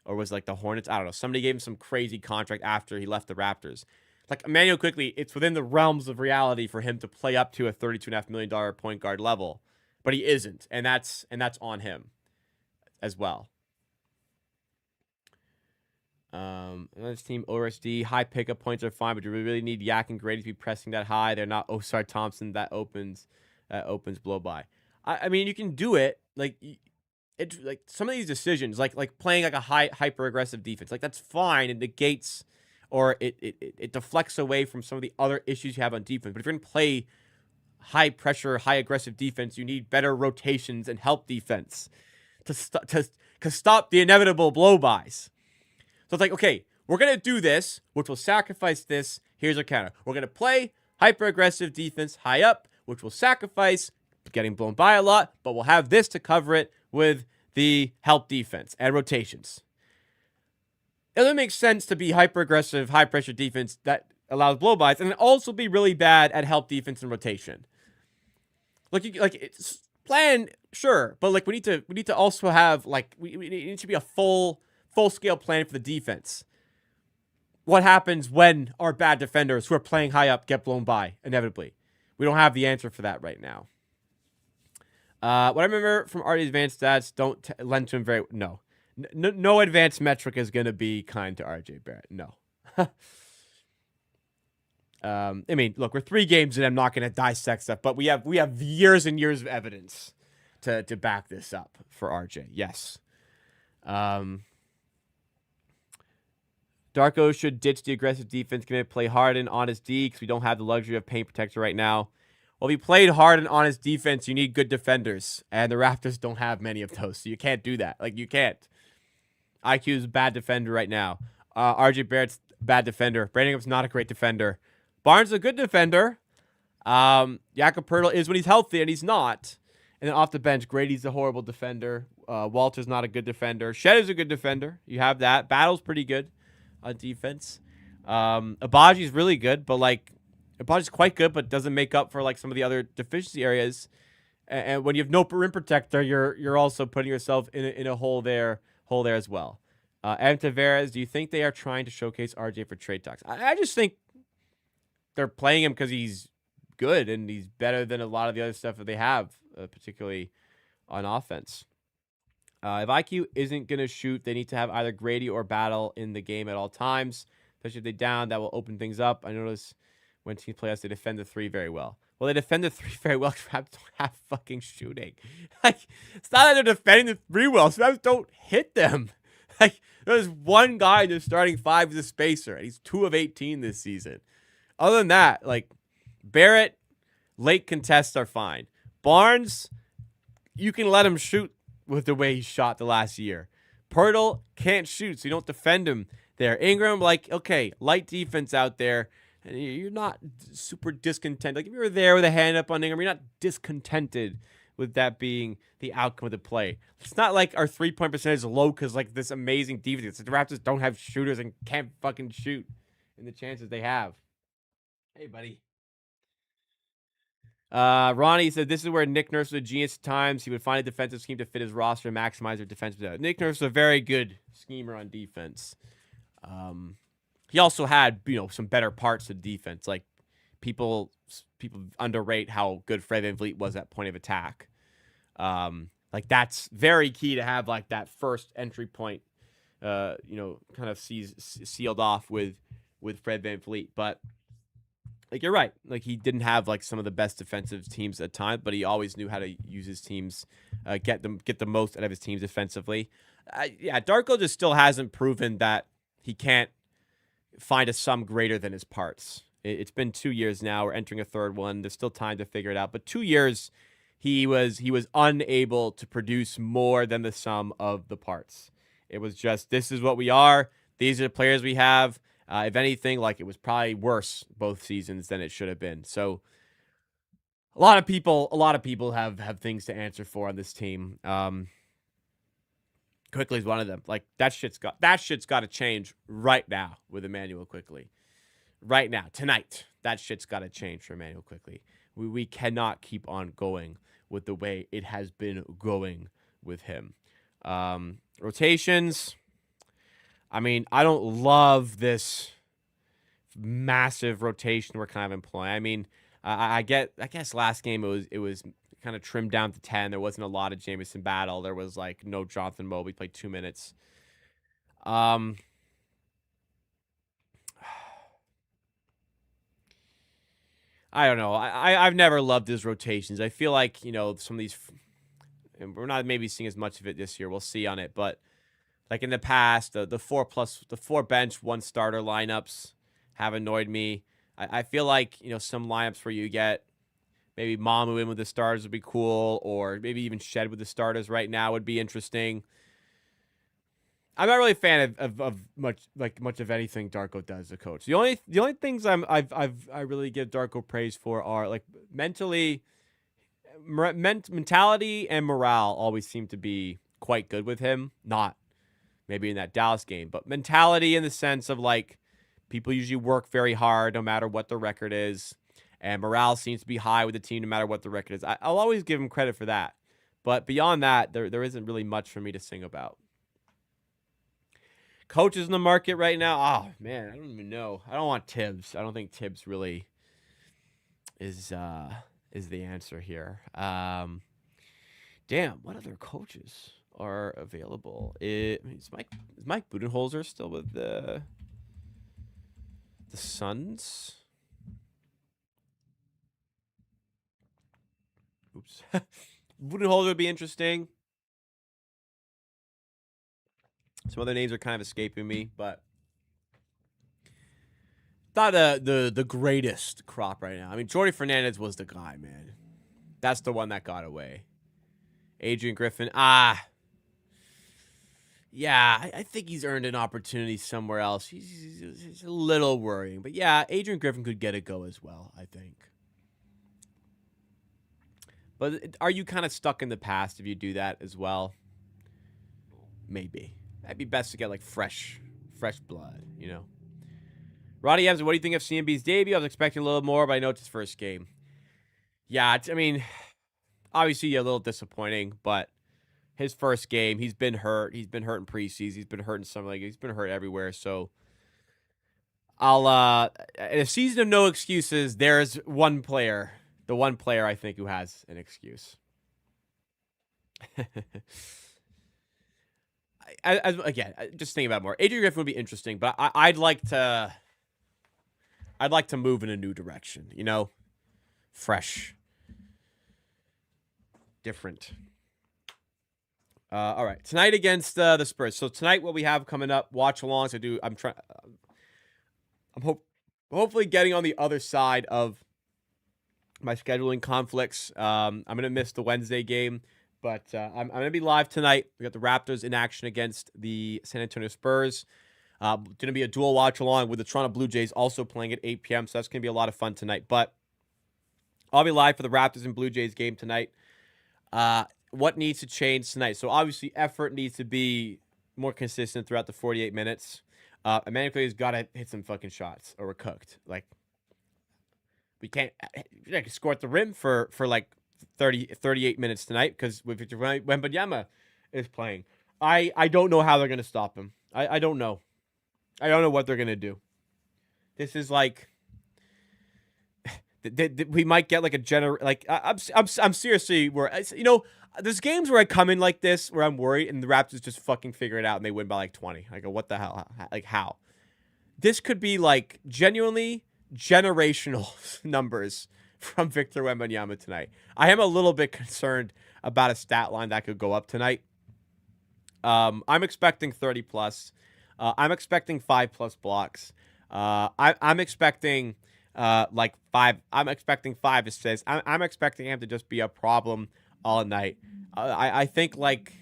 [SPEAKER 1] or was like the Hornets. I don't know. Somebody gave him some crazy contract after he left the Raptors. Like Immanuel Quickley, it's within the realms of reality for him to play up to a $32.5 million point guard level, but he isn't. And that's on him as well. This team, OSD, high pickup points are fine, but you really need Yak and Grady to be pressing that high. They're not Osar Thompson that opens blow by. I mean, you can do it. Like some of these decisions, like playing like a hyper aggressive defense, like that's fine. It negates or it deflects away from some of the other issues you have on defense. But if you're gonna play high pressure, high aggressive defense, you need better rotations and help defense to stop the inevitable blow-bys. So it's like, okay, we're going to do this, which will sacrifice this. Here's our counter. We're going to play hyper-aggressive defense high up, which will sacrifice getting blown by a lot, but we'll have this to cover it with the help defense and rotations. It doesn't make sense to be hyper-aggressive, high-pressure defense that allows blow-bys, and then also be really bad at help defense and rotation. It's plan, sure, but like we need to also have like we need to be a full-scale plan for the defense. What happens when our bad defenders who are playing high up get blown by, inevitably? We don't have the answer for that right now. What I remember from RD's advanced stats, don't lend to him very... No advanced metric is going to be kind to RJ Barrett. No. I mean, look, we're 3 games and I'm not going to dissect stuff, but we have years and years of evidence to back this up for RJ. Yes. Darko should ditch the aggressive defense, going to play Harden on his D because we don't have the luxury of paint protector right now. Well, if he played Harden on his defense, you need good defenders, and the Raptors don't have many of those, so you can't do that. Like, you can't. IQ's a bad defender right now. RJ Barrett's bad defender. Brandingham's not a great defender. Barnes is a good defender. Jakob Poeltl is when he's healthy, and he's not. And then off the bench, Grady's a horrible defender. Walter's not a good defender. Shed is a good defender. You have that. Battle's pretty good on defense. Abaji's really good, but like Abaji's quite good, but doesn't make up for like some of the other deficiency areas. And when you have no rim protector, you're also putting yourself in a hole there as well. Adam Tavares, do you think they are trying to showcase RJ for trade talks? I just think they're playing him because he's good and he's better than a lot of the other stuff that they have, particularly on offense. If IQ isn't going to shoot, they need to have either Grady or Battle in the game at all times. Especially if they're down, that will open things up. I notice when teams play us, they defend the 3 very well. Well, they defend the 3 very well because Raptors don't have fucking shooting. Like, it's not that they're defending the 3 well. So Raptors don't hit them. Like, there's one guy in the starting 5 who's a spacer, and he's 2 of 18 this season. Other than that, like, Barrett, late contests are fine. Barnes, you can let him shoot with the way he shot the last year. Poeltl can't shoot, so you don't defend him there. Ingram, like, okay, light defense out there. And you're not super discontent. Like, if you were there with a hand up on Ingram, you're not discontented with that being the outcome of the play. It's not like our 3-point percentage is low because, like, this amazing defense. The Raptors don't have shooters and can't fucking shoot in the chances they have. Hey, buddy. Ronnie said, this is where Nick Nurse was a genius at times. He would find a defensive scheme to fit his roster and maximize their defensive. Nick Nurse is a very good schemer on defense. He also had, some better parts of defense. Like, people underrate how good Fred VanVleet was at point of attack. Like, that's very key to have, like, that first entry point, kind of sealed off with Fred VanVleet. But, like, you're right. Like, he didn't have, like, some of the best defensive teams at times, but he always knew how to use his teams, get the most out of his teams defensively. Darko just still hasn't proven that he can't find a sum greater than his parts. It's been 2 years now. We're entering a third one. There's still time to figure it out. But 2 years, he was unable to produce more than the sum of the parts. It was just, this is what we are. These are the players we have. If anything, like, it was probably worse both seasons than it should have been. So a lot of people have things to answer for on this team. Quickley's one of them. Like, that shit's got to change right now with Immanuel Quickley. Right now, tonight, that shit's got to change for Immanuel Quickley. We cannot keep on going with the way it has been going with him. Rotations. I mean, I don't love this massive rotation we're kind of employing. I mean, I guess last game it was kind of trimmed down to 10. There wasn't a lot of Jamison Battle. There was, like, no Jonathan Mobley. Played 2 minutes. I don't know. I've never loved his rotations. I feel like, some of these, and we're not maybe seeing as much of it this year. We'll see on it, but like in the past, the 4 bench, 1 starter lineups have annoyed me. I feel like, some lineups where you get maybe Mamu in with the starters would be cool, or maybe even Shed with the starters right now would be interesting. I'm not really a fan of much of anything Darko does as a coach. The only things I really give Darko praise for are, like, mentality and morale always seem to be quite good with him. Not maybe in that Dallas game, but mentality in the sense of, like, people usually work very hard no matter what the record is. And morale seems to be high with the team no matter what the record is. I'll always give him credit for that. But beyond that, there isn't really much for me to sing about. Coaches in the market right now, oh, man, I don't even know. I don't want Tibbs. I don't think Tibbs really is the answer here. Damn, what other coaches are available? Is Mike Budenholzer still with the Suns? Oops. Budenholzer would be interesting. Some other names are kind of escaping me, but not the greatest crop right now. I mean, Jordy Fernandez was the guy, man. That's the one that got away. Adrian Griffin, yeah, I think he's earned an opportunity somewhere else. He's a little worrying, but yeah, Adrian Griffin could get a go as well, I think. But are you kind of stuck in the past if you do that as well? Maybe. That'd be best to get, like, fresh blood, Roddy Evans, what do you think of CMB's debut? I was expecting a little more, but I know it's his first game. Yeah, I mean, obviously a little disappointing, but his first game, he's been hurt. He's been hurt in preseason. He's been hurt in summer league. He's been hurt everywhere. So in a season of no excuses, there's one player, the one player I think who has an excuse. Again, just thinking about it more. Adrian Griffin would be interesting, but I'd like to I'd like to move in a new direction, you know? Fresh. Different. All right. Tonight against the Spurs. So tonight what we have coming up, watch alongs. Hopefully getting on the other side of my scheduling conflicts. I'm going to miss the Wednesday game, but I'm going to be live tonight. We got the Raptors in action against the San Antonio Spurs. Going to be a dual watch along with the Toronto Blue Jays also playing at 8 p.m. So that's going to be a lot of fun tonight. But I'll be live for the Raptors and Blue Jays game tonight. What needs to change tonight? So obviously effort needs to be more consistent throughout the 48 minutes. Immanuel has got to hit some fucking shots or we're cooked. Like, we can't score at the rim for like 38 minutes tonight because when Wembanyama is playing. I don't know how they're going to stop him. I don't know. I don't know what they're going to do. This is like we might get like I'm seriously there's games where I come in like this where I'm worried and the Raptors just fucking figure it out and they win by like 20. I go, what the hell? Like how? This could be like genuinely generational numbers from Victor Wembanyama tonight. I am a little bit concerned about a stat line that could go up tonight. I'm expecting 30 plus. I'm expecting 5+ blocks. I'm expecting like 5. I'm expecting 5 assists. I'm expecting him to just be a problem all night. I think like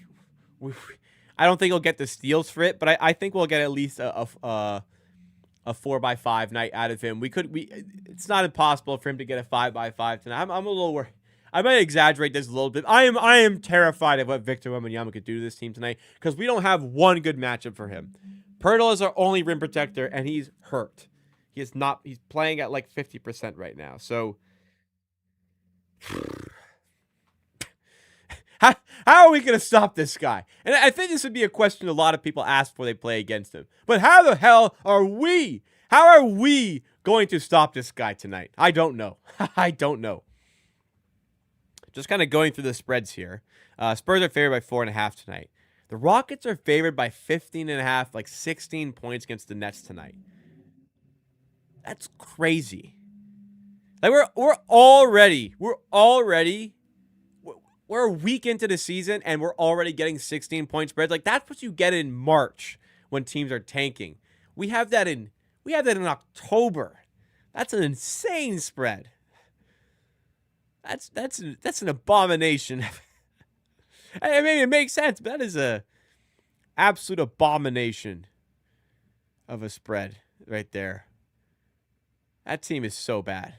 [SPEAKER 1] I don't think he'll get the steals for it, but I think we'll get at least a 4x5 night out of him. It's not impossible for him to get a 5x5 tonight. I'm a little worried. I might exaggerate this a little bit. I am terrified of what Victor Wembanyama could do to this team tonight because we don't have one good matchup for him. Poeltl is our only rim protector, and he's hurt. He's playing at like 50% right now. So how are we going to stop this guy? And I think this would be a question a lot of people ask before they play against him. But how the hell are we? How are we going to stop this guy tonight? I don't know. I don't know. Just kind of going through the spreads here. Spurs are favored by 4.5 tonight. The Rockets are favored by 15.5, like 16 points against the Nets tonight. That's crazy. Like we're a week into the season and we're already getting 16-point spreads. Like that's what you get in March when teams are tanking. We have that in October. That's an insane spread. That's an abomination. I mean, it makes sense, but that is a absolute abomination of a spread right there. That team is so bad.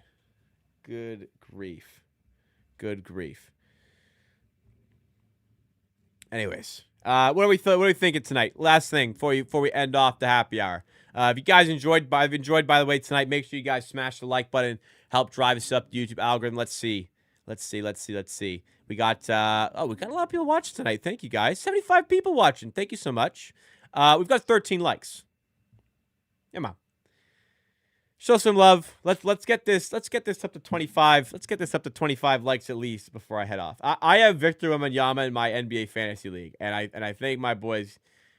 [SPEAKER 1] Good grief. Good grief. Anyways, what are we thinking tonight? Last thing before we end off the happy hour. If you guys enjoyed, by the way, tonight, make sure you guys smash the like button. Help drive us up the YouTube algorithm. Let's see. We got a lot of people watching tonight. Thank you guys. 75 people watching. Thank you so much. We've got 13 likes. Come on. Show some love. Let's get this up to 25. Let's get this up to 25 likes at least before I head off. I have Victor Wembanyama in my NBA fantasy league, and I think my boy's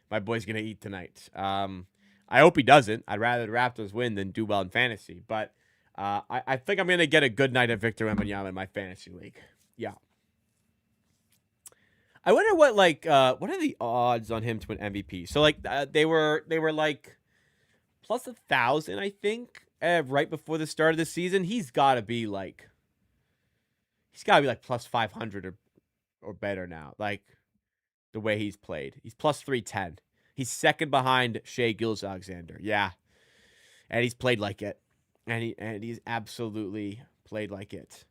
[SPEAKER 1] gonna eat tonight. I hope he doesn't. I'd rather the Raptors win than do well in fantasy, but I think I'm gonna get a good night of Victor Wembanyama in my fantasy league. Yeah. I wonder what are the odds on him to win MVP? So they were like plus 1,000, I think, right before the start of the season. He's got to be like plus 500 or better now. Like the way he's played, he's plus 310. He's second behind Shai Gilgeous-Alexander. Yeah, and he's played like it, and he's absolutely played like it.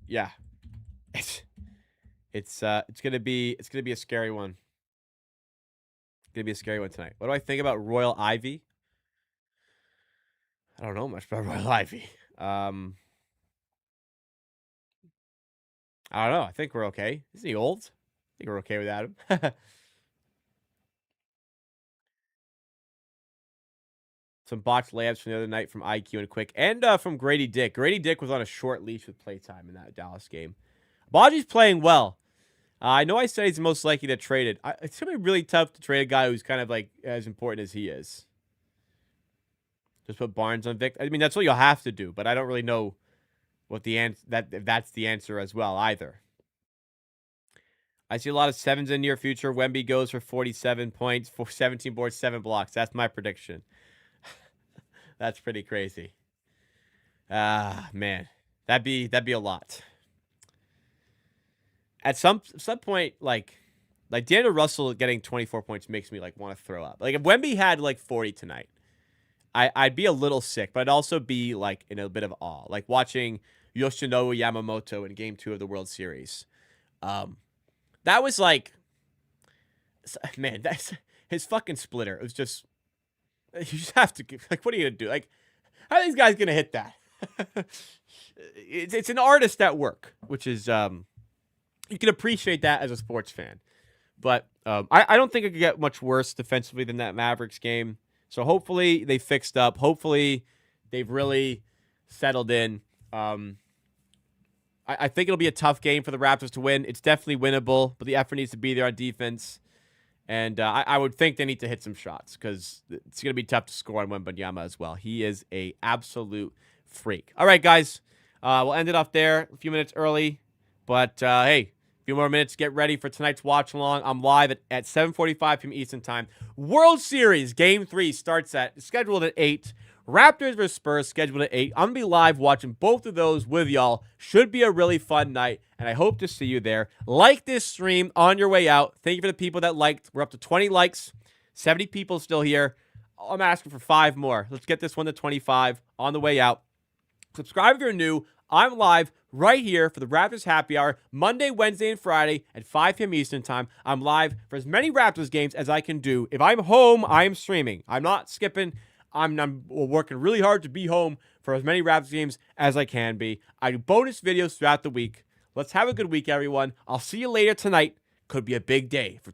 [SPEAKER 1] Yeah, it's gonna be a scary one. It's gonna be a scary one tonight. What do I think about Royal Ivy? I don't know much about Royal Ivy. I don't know. I think we're okay. Isn't he old? I think we're okay without him. Some botched layups from the other night from IQ and Quick and from Grady Dick. Grady Dick was on a short leash with playtime in that Dallas game. Baji's playing well. I know I said he's most likely to trade it. It's going to be really tough to trade a guy who's kind of like as important as he is. Just put Barnes on Vic. I mean, that's what you'll have to do, but I don't really know what the if that's the answer as well either. I see a lot of sevens in near future. Wemby goes for 47 points, for 17 boards, 7 blocks. That's my prediction. That's pretty crazy. Man, that'd be a lot. At some point, like Daniel Russell getting 24 points makes me like want to throw up. Like if Wemby had like 40 tonight, I'd be a little sick, but I'd also be like in a bit of awe, like watching Yoshinobu Yamamoto in Game 2 of the World Series. That was like, man, that's his fucking splitter. It was just, you just have to, like, what are you going to do? Like, how are these guys going to hit that? It's an artist at work, which is, you can appreciate that as a sports fan. But I don't think it could get much worse defensively than that Mavericks game. So hopefully they fixed up. Hopefully they've really settled in. I think it'll be a tough game for the Raptors to win. It's definitely winnable, but the effort needs to be there on defense. And I would think they need to hit some shots because it's going to be tough to score on Wembanyama as well. He is a absolute freak. All right, guys. We'll end it off there a few minutes early. But, hey, a few more minutes. Get ready for tonight's watch-along. I'm live at 7:45 p.m. Eastern Time. World Series Game 3 starts scheduled at 8. Raptors vs. Spurs scheduled at 8. I'm going to be live watching both of those with y'all. Should be a really fun night, and I hope to see you there. Like this stream on your way out. Thank you for the people that liked. We're up to 20 likes. 70 people still here. I'm asking for 5 more. Let's get this one to 25 on the way out. Subscribe if you're new. I'm live right here for the Raptors Happy Hour, Monday, Wednesday, and Friday at 5 p.m. Eastern Time. I'm live for as many Raptors games as I can do. If I'm home, I am streaming. I'm not skipping. I'm working really hard to be home for as many Raptors games as I can be. I do bonus videos throughout the week. Let's have a good week, everyone. I'll see you later tonight. Could be a big day for